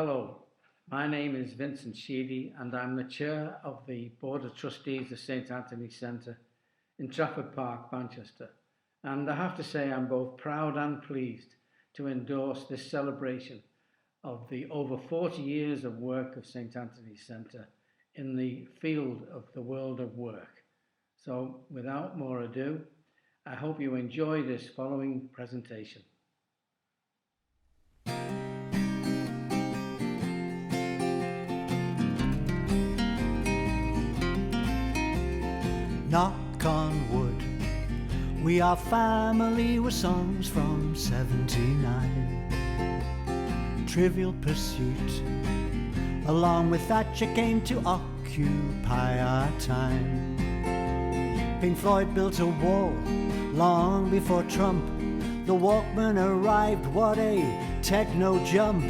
Hello, my name is Vincent Sheedy and I'm the Chair of the Board of Trustees of St Antonys Centre in Trafford Park, Manchester. And I have to say I'm both proud and pleased to endorse this celebration of the over 40 years of work of St Antonys Centre in the field of the world of work. So without more ado, I hope you enjoy this following presentation. Knock on wood, we are family with songs from 79. Trivial Pursuit, along with Thatcher came to occupy our time. Pink Floyd built a wall long before Trump. The Walkman arrived, what a techno jump.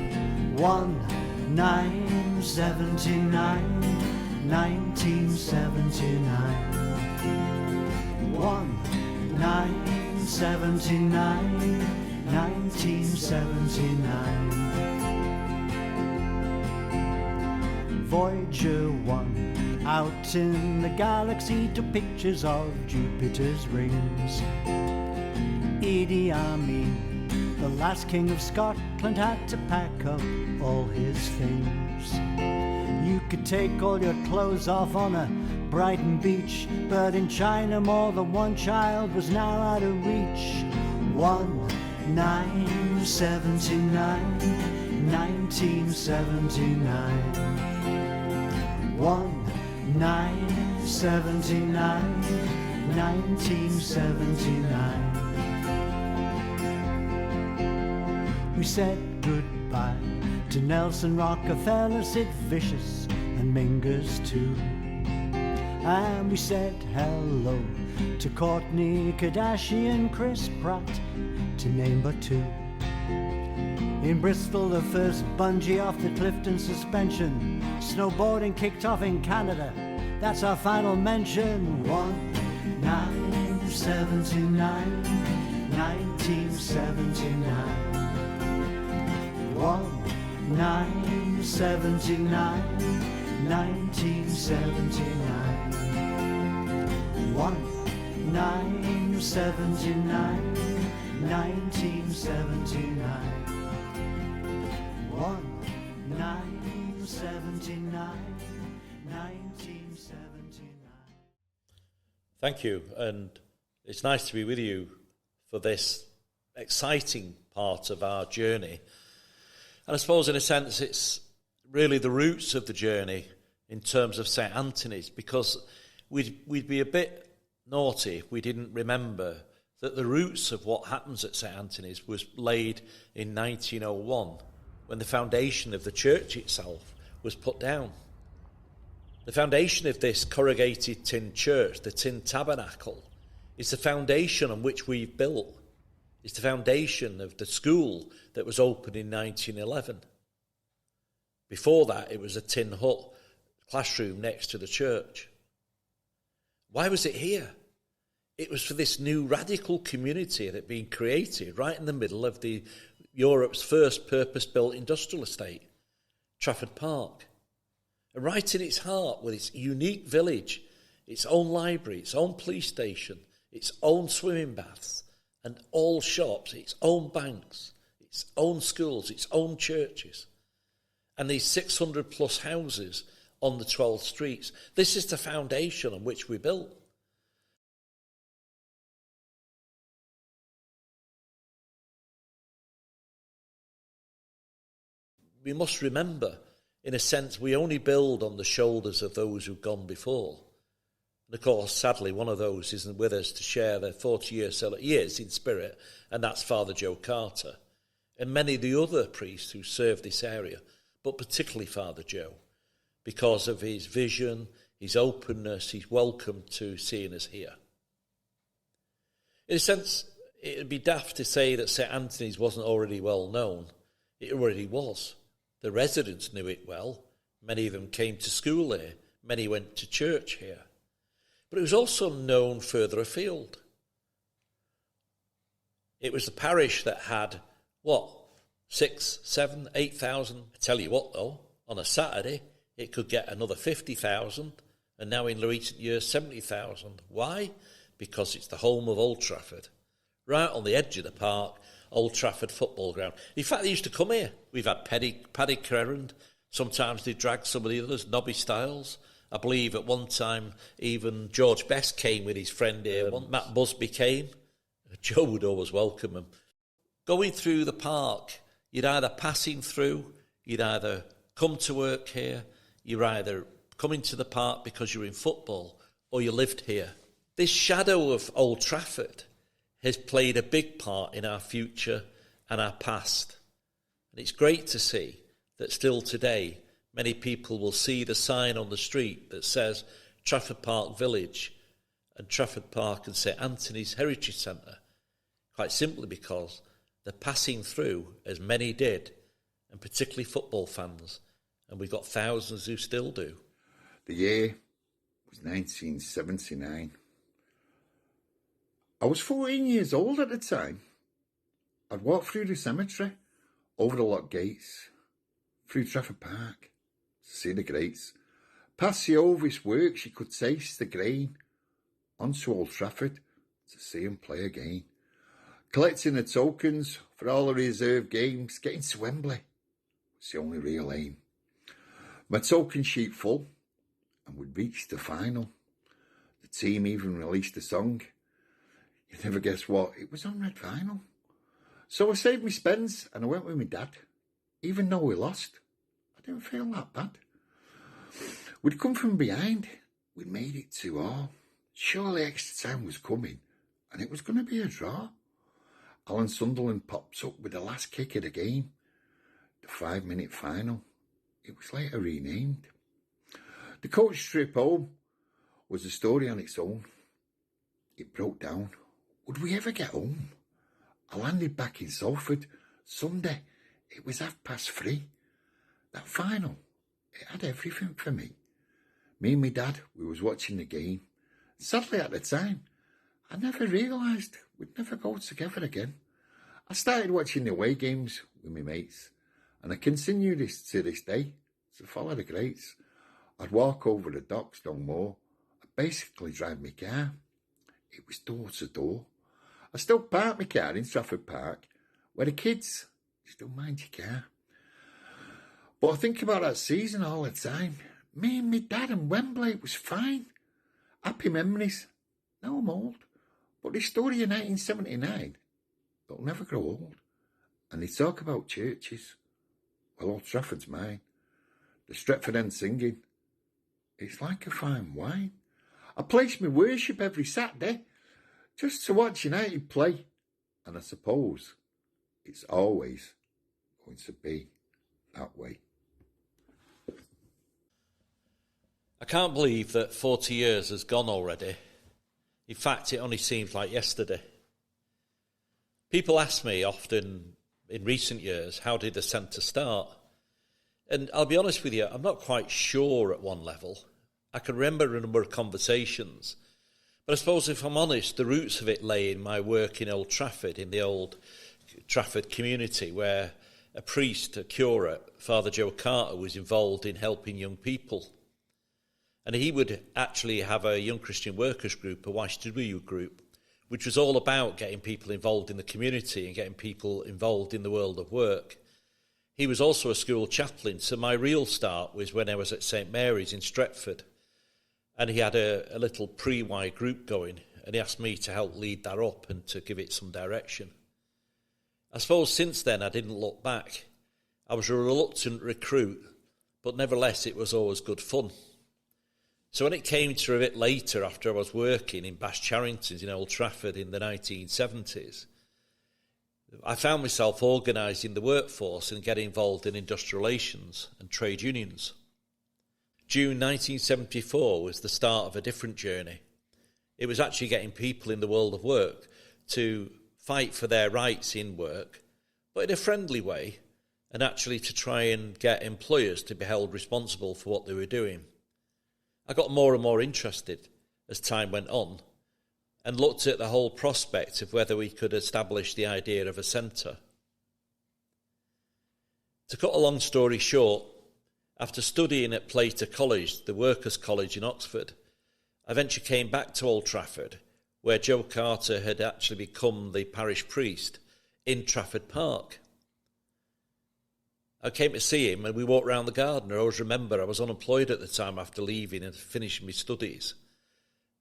1979, 1979. 1979, 1979. Voyager 1 out in the galaxy took pictures of Jupiter's rings. Idi Amin, the last king of Scotland, had to pack up all his things. You could take all your clothes off on a Brighton beach, but in China more than one child was now out of reach. 1979, 1979. 1979, 1979. We said goodbye to Nelson, Rockefeller, Sid Vicious and Mingus too. And we said hello to Courtney Kardashian, Chris Pratt, to name but two. In Bristol, the first bungee off the Clifton suspension. Snowboarding kicked off in Canada, that's our final mention. 1979, 1979. 1979, 1979. 1979, 1979. 1979, 1979. Thank you, and it's nice to be with you for this exciting part of our journey. And I suppose in a sense it's really the roots of the journey in terms of St Anthony's, because we'd be a bit naughty if we didn't remember that the roots of what happens at St Anthony's was laid in 1901, when the foundation of the church itself was put down. The foundation of this corrugated tin church, the tin tabernacle, is the foundation on which we've built. It's the foundation of the school that was opened in 1911. Before that, it was a tin hut classroom next to the church. Why was it here? It was for this new radical community that had been created right in the middle of Europe's first purpose-built industrial estate, Trafford Park. And right in its heart, with its unique village, its own library, its own police station, its own swimming baths, and all shops, its own banks, its own schools, its own churches, and these 600 plus houses on the 12 streets. This is the foundation on which we built. We must remember, in a sense, we only build on the shoulders of those who've gone before. And of course, sadly, one of those isn't with us to share their 40-year years in spirit, and that's Father Joe Carter, and many of the other priests who served this area, but particularly Father Joe, because of his vision, his openness, his welcome to seeing us here. In a sense, it would be daft to say that St Anthony's wasn't already well known. It already was. The residents knew it well. Many of them came to school here. Many went to church here. But it was also known further afield. It was the parish that had, 6, 7, 8,000. I tell you what, though, on a Saturday, it could get another 50,000, and now in recent years, 70,000. Why? Because it's the home of Old Trafford. Right on the edge of the park, Old Trafford football ground. In fact, they used to come here. We've had Paddy Crerand. Sometimes they dragged some of the others, Nobby Styles. I believe at one time even George Best came with his friend here. Matt Busby came. Joe would always welcome him. Going through the park, you're either passing through, you'd either come to work here, you're either coming to the park because you're in football, or you lived here. This shadow of Old Trafford has played a big part in our future and our past. And it's great to see that still today, many people will see the sign on the street that says Trafford Park Village and Trafford Park and St Antonys Heritage Centre, quite simply because they're passing through, as many did, and particularly football fans, and we've got thousands who still do. The year was 1979. I was 14 years old at the time. I'd walked through the cemetery, over the lock gates, through Trafford Park, to see the greats. Past the Ovis works, you could taste the grain, onto Old Trafford to see them play again. Collecting the tokens for all the reserve games, getting to Wembley was the only real aim. My token sheet full, and we'd reached the final. The team even released a song. You'd never guess what, it was on red vinyl. So I saved my spends and I went with my dad. Even though we lost, I didn't feel that bad. We'd come from behind, we'd made it 2-2. Surely extra time was coming, and it was going to be a draw. Alan Sunderland pops up with the last kick of the game. The 5-minute final, it was later renamed. The coach trip home was a story on its own. It broke down. Would we ever get home? I landed back in Salford. Sunday, it was 3:30. That final, it had everything for me. Me and my dad, we was watching the game. Sadly at the time, I never realised we'd never go together again. I started watching the away games with my mates, and I continue this to this day to follow the greats. I'd walk over the docks no more. I'd basically drive my car. It was door to door. I still park my car in Trafford Park, where the kids still mind your car. But I think about that season all the time. Me and my dad and Wembley, it was fine. Happy memories. Now I'm old. But this story of 1979, it'll never grow old. And they talk about churches. Well, Old Trafford's mine. The Stretford End singing. It's like a fine wine. I place my worship every Saturday just to watch United play. And I suppose it's always going to be that way. I can't believe that 40 years has gone already. In fact, it only seems like yesterday. People ask me often in recent years, how did the centre start? And I'll be honest with you, I'm not quite sure at one level. I can remember a number of conversations. But I suppose if I'm honest, the roots of it lay in my work in Old Trafford, in the old Trafford community, where a priest, a curate, Father Joe Carter, was involved in helping young people. And he would actually have a young Christian workers group, a YCW group, which was all about getting people involved in the community and getting people involved in the world of work. He was also a school chaplain, so my real start was when I was at St Mary's in Stretford. And he had a little pre-Y group going, and he asked me to help lead that up and to give it some direction. I suppose since then I didn't look back. I was a reluctant recruit, but nevertheless it was always good fun. So when it came to a bit later, after I was working in Bash Charrington's in Old Trafford in the 1970s, I found myself organising the workforce and getting involved in industrial relations and trade unions. June 1974 was the start of a different journey. It was actually getting people in the world of work to fight for their rights in work, but in a friendly way, and actually to try and get employers to be held responsible for what they were doing. I got more and more interested as time went on and looked at the whole prospect of whether we could establish the idea of a centre. To cut a long story short, after studying at Plater College, the Workers' College in Oxford, I eventually came back to Old Trafford, where Joe Carter had actually become the parish priest in Trafford Park. I came to see him and we walked round the garden. I always remember I was unemployed at the time after leaving and finishing my studies.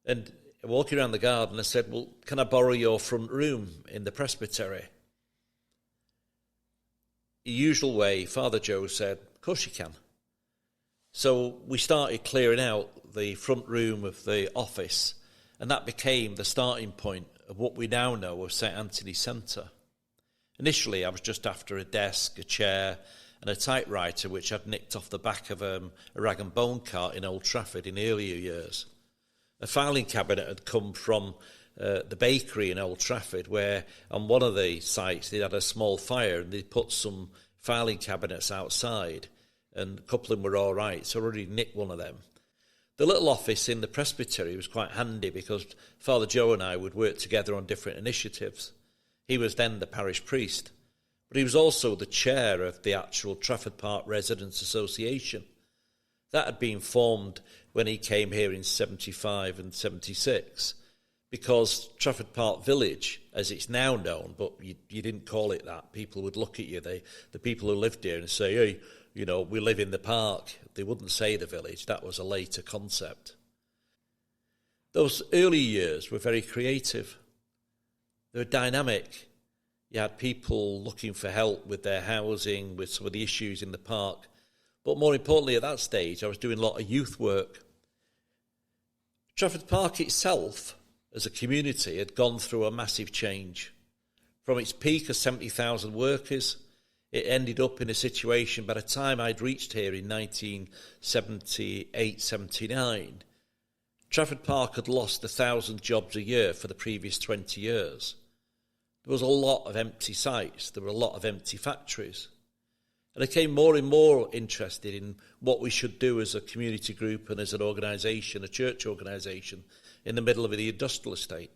And walking around the garden, I said, well, can I borrow your front room in the presbytery? The usual way, Father Joe said, of course you can. So we started clearing out the front room of the office, and that became the starting point of what we now know as St Antonys Centre. Initially, I was just after a desk, a chair, and a typewriter, which I'd nicked off the back of a rag and bone cart in Old Trafford in earlier years. A filing cabinet had come from the bakery in Old Trafford, where on one of the sites they had a small fire and they put some filing cabinets outside, and a couple of them were all right, so I already nicked one of them. The little office in the presbytery was quite handy because Father Joe and I would work together on different initiatives. He was then the parish priest, but he was also the chair of the actual Trafford Park Residents Association. That had been formed when he came here in 75 and 76, because Trafford Park Village, as it's now known, but you didn't call it that, people would look at you, the people who lived here, and say, hey, you know, we live in the park. They wouldn't say the village. That was a later concept. Those early years were very creative. They were dynamic. You had people looking for help with their housing, with some of the issues in the park. But more importantly, at that stage, I was doing a lot of youth work. Trafford Park itself, as a community, had gone through a massive change. From its peak of 70,000 workers, it ended up in a situation, by the time I'd reached here in 1978-79, Trafford Park had lost 1,000 jobs a year for the previous 20 years. There was a lot of empty sites, there were a lot of empty factories. And I became more and more interested in what we should do as a community group and as an organisation, a church organisation, in the middle of the industrial estate.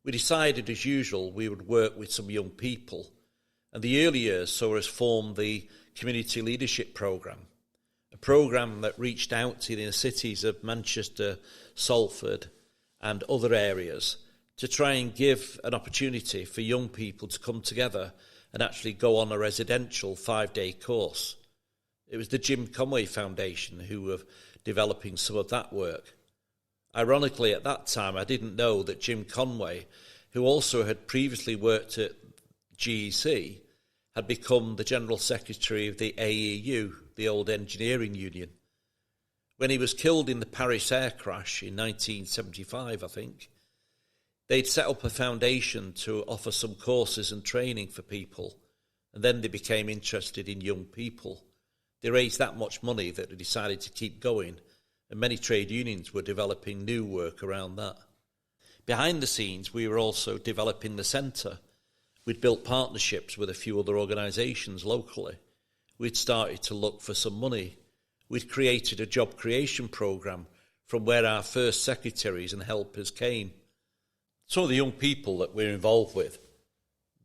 We decided, as usual, we would work with some young people. And the early years saw us form the Community Leadership Programme, a programme that reached out to the cities of Manchester, Salford and other areas to try and give an opportunity for young people to come together and actually go on a residential 5-day course. It was the Jim Conway Foundation who were developing some of that work. Ironically, at that time, I didn't know that Jim Conway, who also had previously worked at GEC, had become the General Secretary of the AEU, the old engineering union. When he was killed in the Paris air crash in 1975, I think, they'd set up a foundation to offer some courses and training for people, and then they became interested in young people. They raised that much money that they decided to keep going, and many trade unions were developing new work around that. Behind the scenes, we were also developing the centre. We'd built partnerships with a few other organisations locally. We'd started to look for some money. We'd created a job creation programme from where our first secretaries and helpers came. Some of the young people that we're involved with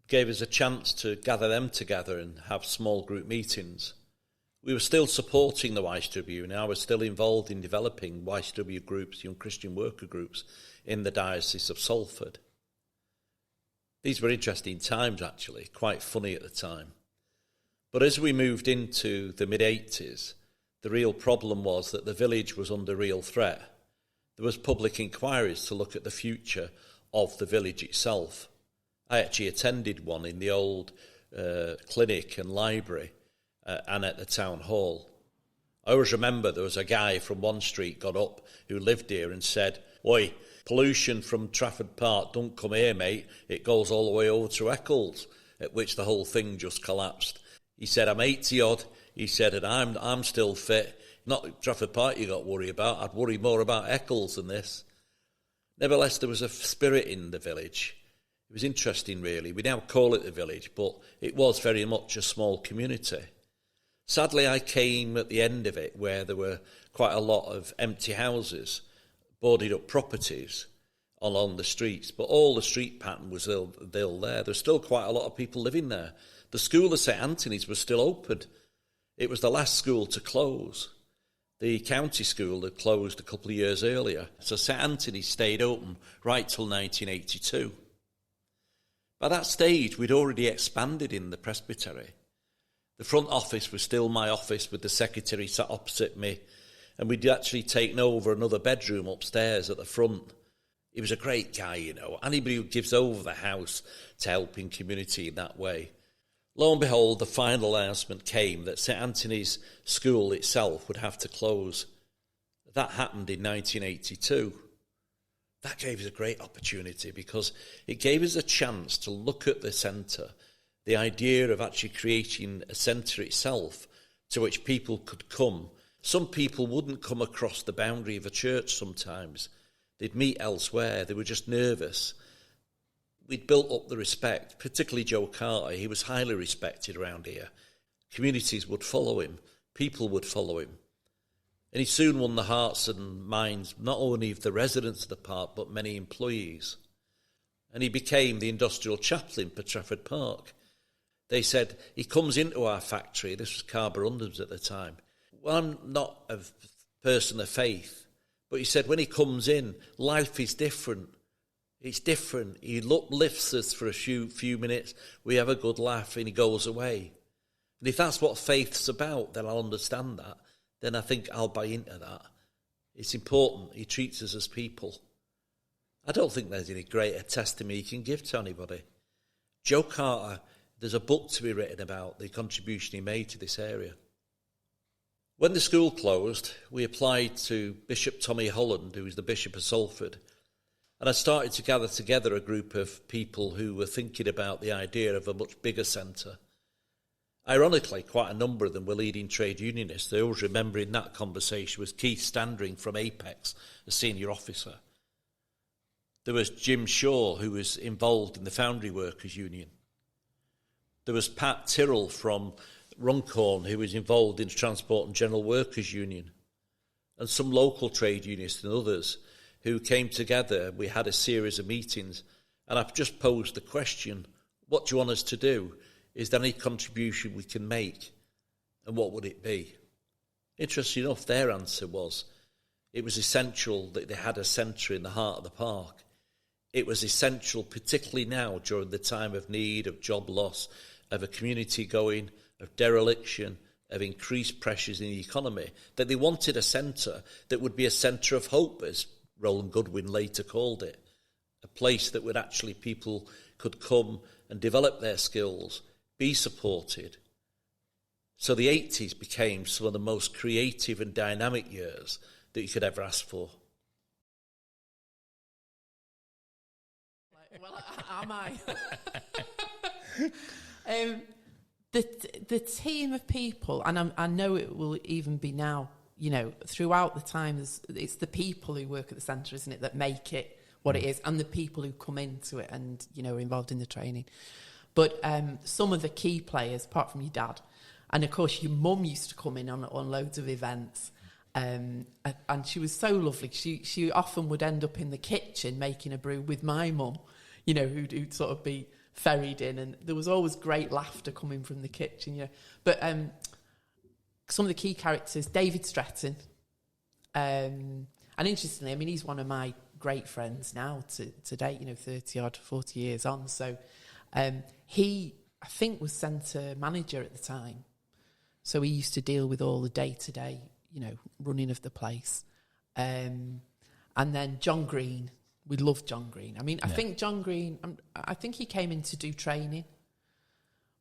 gave us a chance to gather them together and have small group meetings. We were still supporting the YSW, and I was still involved in developing YSW groups, young Christian worker groups, in the Diocese of Salford. These were interesting times, actually, quite funny at the time. But as we moved into the mid-80s, the real problem was that the village was under real threat. There was public inquiries to look at the future of the village itself. I actually attended one in the old clinic and library and at the town hall. I always remember there was a guy from one street got up who lived here and said, "Oi, pollution from Trafford Park don't come here, mate. It goes all the way over to Eccles," at which the whole thing just collapsed. He said, "I'm 80-odd. He said, and I'm still fit. Not Trafford Park you got to worry about. I'd worry more about Eccles than this." Nevertheless, there was a spirit in the village. It was interesting, really. We now call it the village, but it was very much a small community. Sadly, I came at the end of it where there were quite a lot of empty houses, boarded up properties along the streets, but all the street pattern was still there. There's still quite a lot of people living there. the school of St Antonys was still open. It was the last school to close. The county school had closed a couple of years earlier, so St Anthony stayed open right till 1982. By that stage, we'd already expanded in the presbytery. The front office was still my office with the secretary sat opposite me, and we'd actually taken over another bedroom upstairs at the front. He was a great guy, you know. Anybody who gives over the house to helping community in that way. Lo and behold, the final announcement came that St Anthony's school itself would have to close. That happened in 1982. That gave us a great opportunity because it gave us a chance to look at the centre, the idea of actually creating a centre itself to which people could come. Some people wouldn't come across the boundary of a church sometimes. They'd meet elsewhere. They were just nervous. We'd built up the respect, particularly Joe Carter. He was highly respected around here. Communities would follow him. People would follow him. And he soon won the hearts and minds, not only of the residents of the park, but many employees. And he became the industrial chaplain for Trafford Park. They said, he comes into our factory. This was Carborundums at the time. Well, I'm not a person of faith, but he said, when he comes in, life is different. It's different. He lifts us for a few minutes. We have a good laugh and he goes away. And if that's what faith's about, then I'll understand that. Then I think I'll buy into that. It's important. He treats us as people. I don't think there's any greater testimony you can give to anybody. Joe Carter, there's a book to be written about the contribution he made to this area. When the school closed, we applied to Bishop Tommy Holland, who was the Bishop of Salford, and I started to gather together a group of people who were thinking about the idea of a much bigger centre. Ironically, quite a number of them were leading trade unionists. I always remember in that conversation was Keith Standring from Apex, a senior officer. There was Jim Shaw, who was involved in the Foundry Workers Union. There was Pat Tyrrell from Runcorn, who was involved in the Transport and General Workers Union. And some local trade unionists and others who came together. We had a series of meetings, and I've just posed the question, what do you want us to do? Is there any contribution we can make? And what would it be? Interesting enough, their answer was, it was essential that they had a centre in the heart of the park. It was essential, particularly now, during the time of need, of job loss, of a community going, of dereliction, of increased pressures in the economy, that they wanted a centre that would be a centre of hope, as Roland Goodwin later called it, a place that would actually people could come and develop their skills, be supported. So the 80s became some of the most creative and dynamic years that you could ever ask for. Well, am I? The team of people, and I know it will even be now, you know, throughout the time, it's the people who work at the centre, isn't it, that make it what it is, and the people who come into it and, you know, are involved in the training. But some of the key players, apart from your dad, and of course your mum used to come in on loads of events, and she was so lovely. She often would end up in the kitchen making a brew with my mum, you know, who'd sort of be ferried in, and there was always great laughter coming from the kitchen, you know. But some of the key characters, David Stretton, and interestingly, I mean, he's one of my great friends now to date, you know, 30-odd, 40 years on. So he, I think, was centre manager at the time. So he used to deal with all the day-to-day, you know, running of the place. And then John Green, we loved John Green. I mean, I think John Green, I think he came in to do training,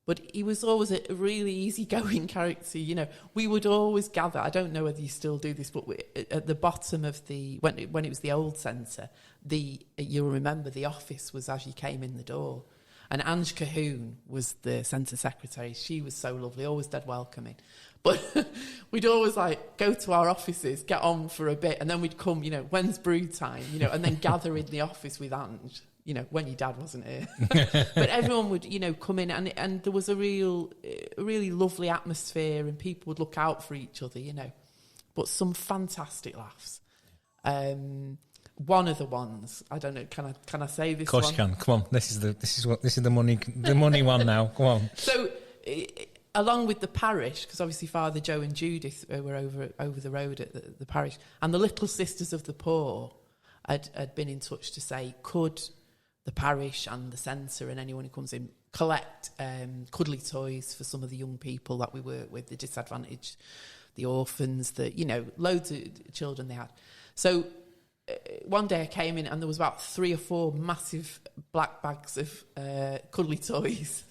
but he was always a really easygoing character. You know, we would always gather. I don't know whether you still do this, but at the bottom of when it was the old centre, you'll remember the office was as you came in the door. And Ange Cahoon was the centre secretary. She was so lovely, always dead welcoming. But we'd always like go to our offices, get on for a bit, and then we'd come, you know, when's brew time, you know, and then gather in the office with Ange, you know, when your dad wasn't here. But everyone would, you know, come in, and there was a really lovely atmosphere, and people would look out for each other, you know. But some fantastic laughs. One of the ones, I don't know, can I say this one? Of course you can. Come on, this is the money one now. Come on. So along with the parish, because obviously Father Joe and Judith were over the road at the parish, and the Little Sisters of the Poor had been in touch to say, could the parish and the centre and anyone who comes in collect cuddly toys for some of the young people that we work with, the disadvantaged, the orphans, loads of children they had. So one day I came in and there was about 3 or 4 massive black bags of cuddly toys.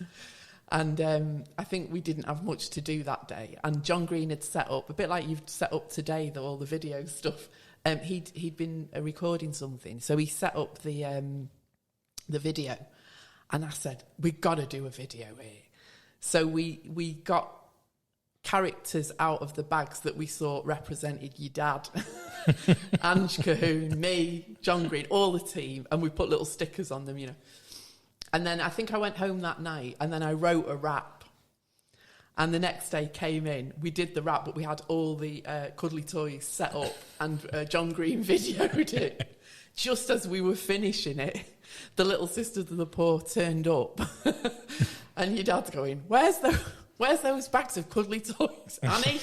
And I think we didn't have much to do that day. And John Green had set up, a bit like you've set up today, all the video stuff. He'd been recording something. So he set up the video. And I said, we've got to do a video here. So we got characters out of the bags that we thought represented your dad. Ange Cahoon, me, John Green, all the team. And we put little stickers on them, And then I think I went home that night and then I wrote a rap. And the next day came in, we did the rap, but we had all the cuddly toys set up and John Green videoed it. Just as we were finishing it, the Little Sisters of the Poor turned up. And your dad's going, where's those bags of cuddly toys? Annie,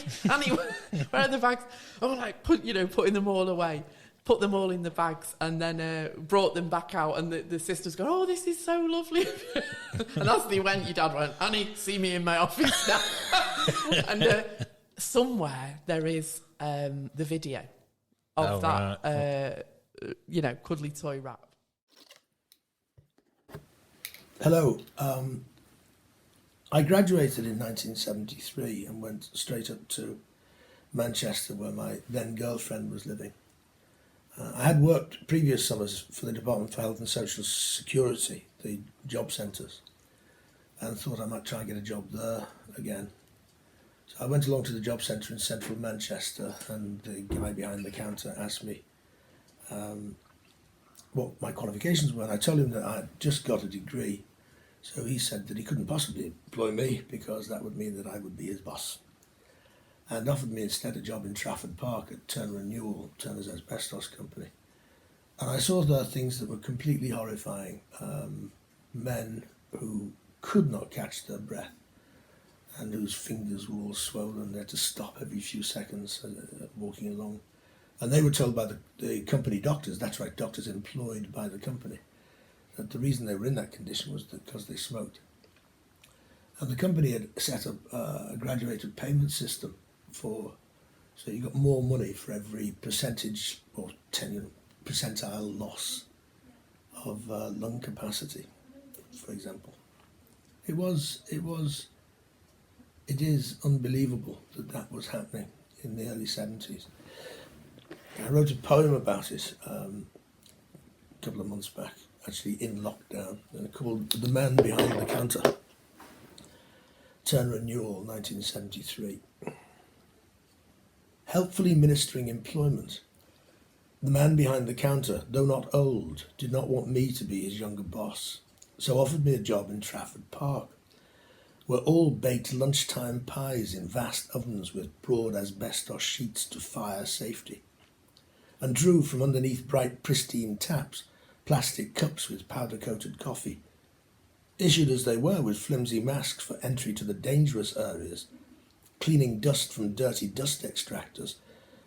where are the bags? I'm like, putting them all away. Put them all in the bags and then brought them back out, and the sisters go, oh, this is so lovely. And as they went, your dad went, Annie, see me in my office now. And somewhere there is the video of cuddly toy rap. Hello. I graduated in 1973 and went straight up to Manchester where my then girlfriend was living. I had worked previous summers for the Department for Health and Social Security, the job centres, and thought I might try and get a job there again. So I went along to the job centre in central Manchester, and the guy behind the counter asked me what my qualifications were, and I told him that I had just got a degree. So he said that he couldn't possibly employ me because that would mean that I would be his boss, and offered me instead a job in Trafford Park at Turner & Newell, Turner's asbestos company. And I saw there things that were completely horrifying. Men who could not catch their breath and whose fingers were all swollen. They had to stop every few seconds walking along. And they were told by the company doctors, that's right, doctors employed by the company, that the reason they were in that condition was because they smoked. And the company had set up a graduated payment system so you got more money for every percentage or percentile loss of lung capacity, for example. It is unbelievable that was happening in the early 70s. I wrote a poem about it a couple of months back, actually in lockdown, called The Man Behind the Counter, Turner & Newell, 1973. Helpfully ministering employment. The man behind the counter, though not old, did not want me to be his younger boss, so offered me a job in Trafford Park, where all baked lunchtime pies in vast ovens with broad asbestos sheets to fire safety, and drew from underneath bright pristine taps plastic cups with powder-coated coffee, issued as they were with flimsy masks for entry to the dangerous areas, cleaning dust from dirty dust extractors,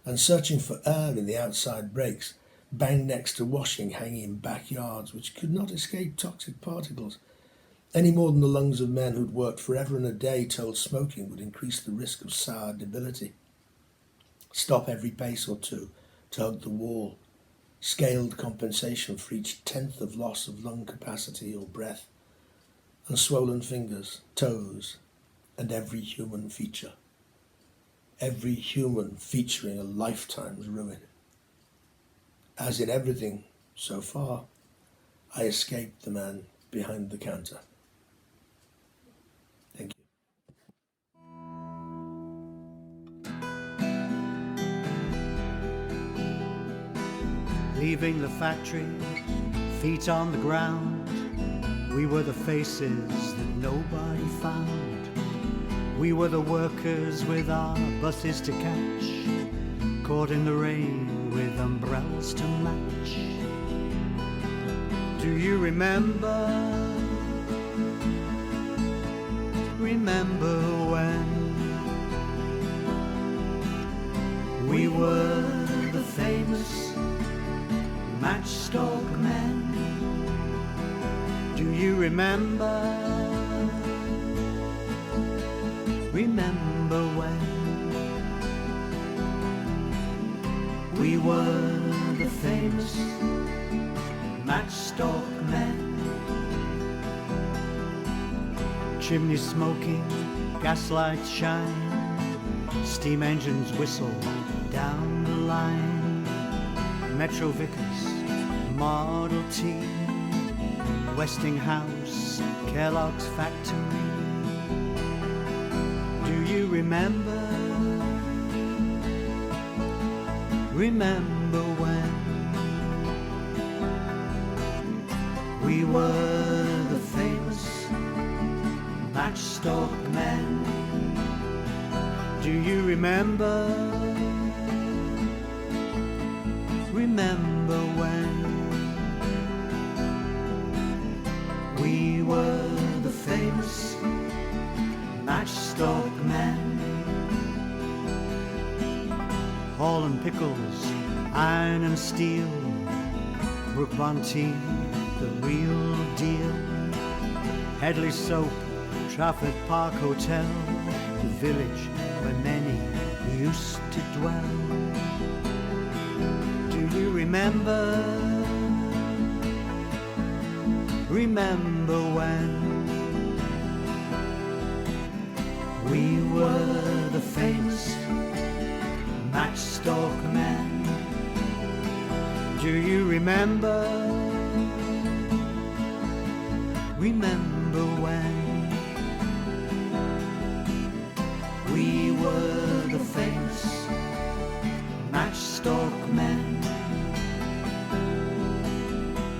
and searching for air in the outside breaks, banged next to washing hanging in backyards which could not escape toxic particles, any more than the lungs of men who'd worked forever and a day told smoking would increase the risk of sour debility. Stop every pace or two to hug the wall, scaled compensation for each tenth of loss of lung capacity or breath, and swollen fingers, toes, and every human feature. Every human featuring a lifetime's ruin. As in everything so far, I escaped the man behind the counter. Thank you. Leaving the factory, feet on the ground, we were the faces that nobody found. We were the workers with our buses to catch, caught in the rain with umbrellas to match. Do you remember remember when we were the famous Matchstalk Men? Do you remember? Remember when we were the famous Matchstalk Men? Chimneys smoking, gaslights shine, steam engines whistle down the line. Metro Vickers, Model T, Westinghouse, Kellogg's factory. Do you remember? Remember when we were the famous Matchstalk Men? Do you remember? Remember when we were the famous Matchstalk Men? Hall and Pickles, iron and steel, Brook Bontein, the real deal. Headley Soap, Trafford Park Hotel, the village where many used to dwell. Do you remember? Remember when we were the famous Matchstalk Men? Do you remember? Remember when we were the famous Matchstalk Men?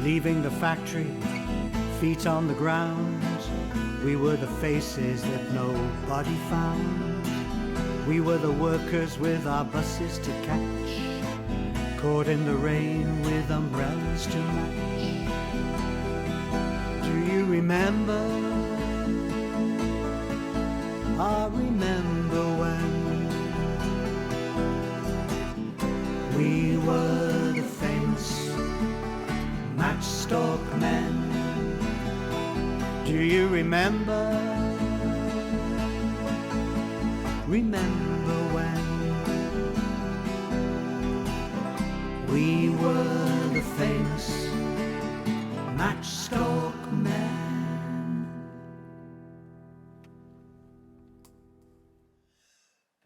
Leaving the factory, feet on the ground, we were the faces that nobody found. We were the workers with our buses to catch, caught in the rain with umbrellas to match. Do you remember? I remember when we were the famous Matchstalk Men. Do you remember? Remember when we were the famous Matchstalk Men?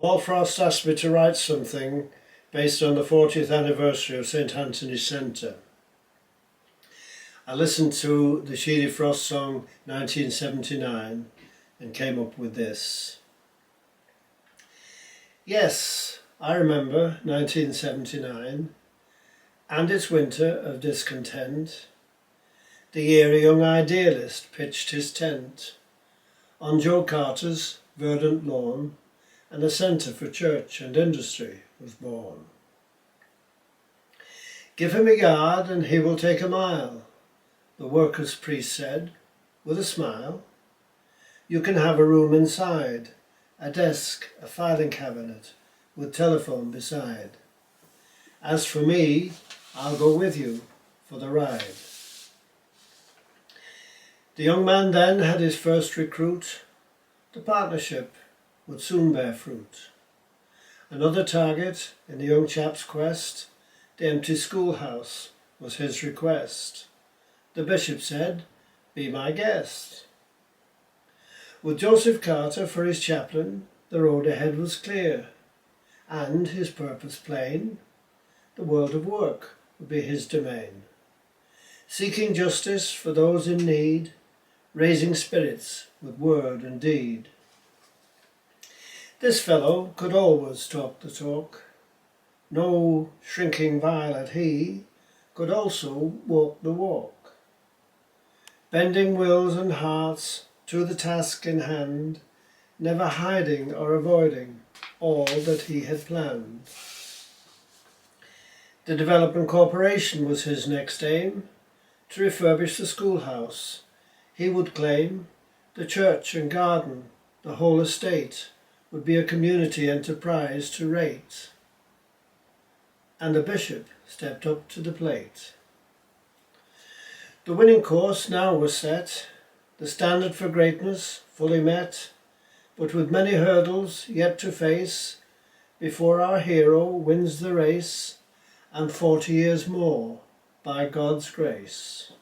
Paul Frost asked me to write something based on the 40th anniversary of St Antonys Centre. I listened to the Sheedy Frost song 1979 and came up with this. Yes, I remember 1979 and its winter of discontent, the year a young idealist pitched his tent on Joe Carter's verdant lawn, and a centre for church and industry was born. Give him a yard and he will take a mile, the workers' priest said with a smile. You can have a room inside, a desk, a filing cabinet with telephone beside. As for me, I'll go with you for the ride. The young man then had his first recruit. The partnership would soon bear fruit. Another target in the young chap's quest, the empty schoolhouse was his request. The bishop said, "Be my guest." With Joseph Carter for his chaplain, the road ahead was clear, and his purpose plain. The world of work would be his domain, seeking justice for those in need, raising spirits with word and deed. This fellow could always talk the talk. No shrinking violet he could also walk the walk, bending wills and hearts to the task in hand, never hiding or avoiding all that he had planned. The Development Corporation was his next aim, to refurbish the schoolhouse. He would claim the church and garden the whole estate would be a community enterprise to rate. And the bishop stepped up to the plate. The winning course now was set, the standard for greatness fully met, but with many hurdles yet to face before our hero wins the race, and 40 years more by God's grace.